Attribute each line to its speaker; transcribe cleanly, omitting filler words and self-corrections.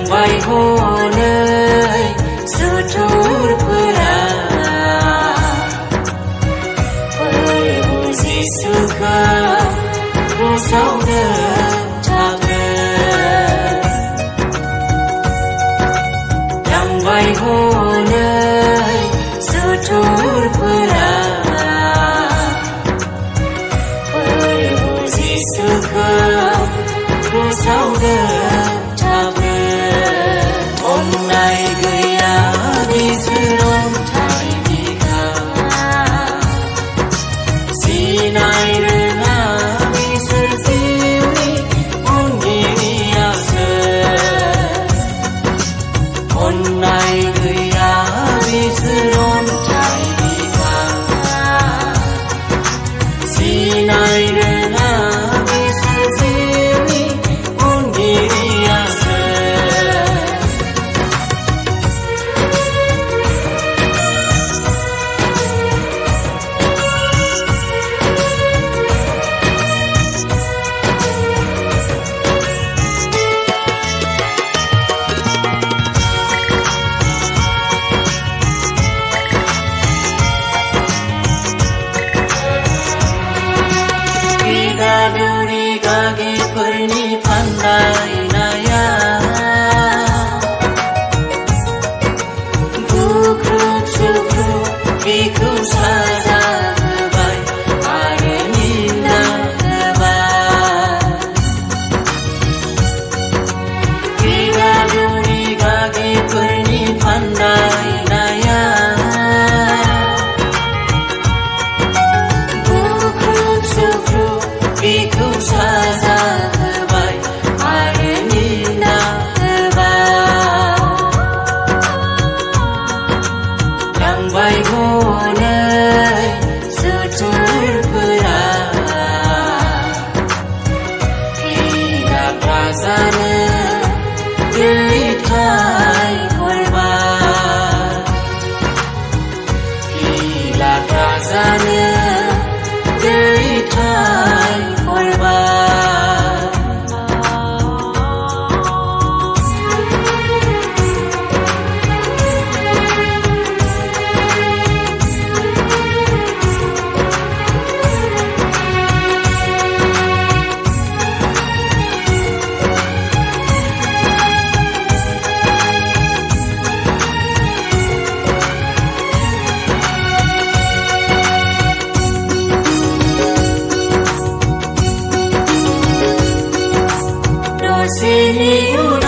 Speaker 1: नांबाय हनै सुथुरफोरा फोरबु जिसुखौ फोसावनो नांबाय हनै सुथुरफोरा फोरबु जिसुखौ फोसावनो अन्नाय गैया बिसोर अन्थाइ बिखा सिनाय रोङा बिसोर जिउनि अनगिरियासो अन्नाय गैया बिसोर अन्थाइ बिखा सिनाय रोङा बिसोर जिउनि अनगिरियासो दौरि गागिफोरनि फान्दायनाया बुख्रुब सुख्रुब बिखौ साजा होबाय आरो निन्दा होबाय दौरि गागिफोरनि फान्दायनाया बिखौ साजा होबाय आरो निन्दा होबाय नांबाय हनै सुथुरफोरा थैग्रा जानो दैथाय हरबाय थैग्रा जानो दैथाय Sini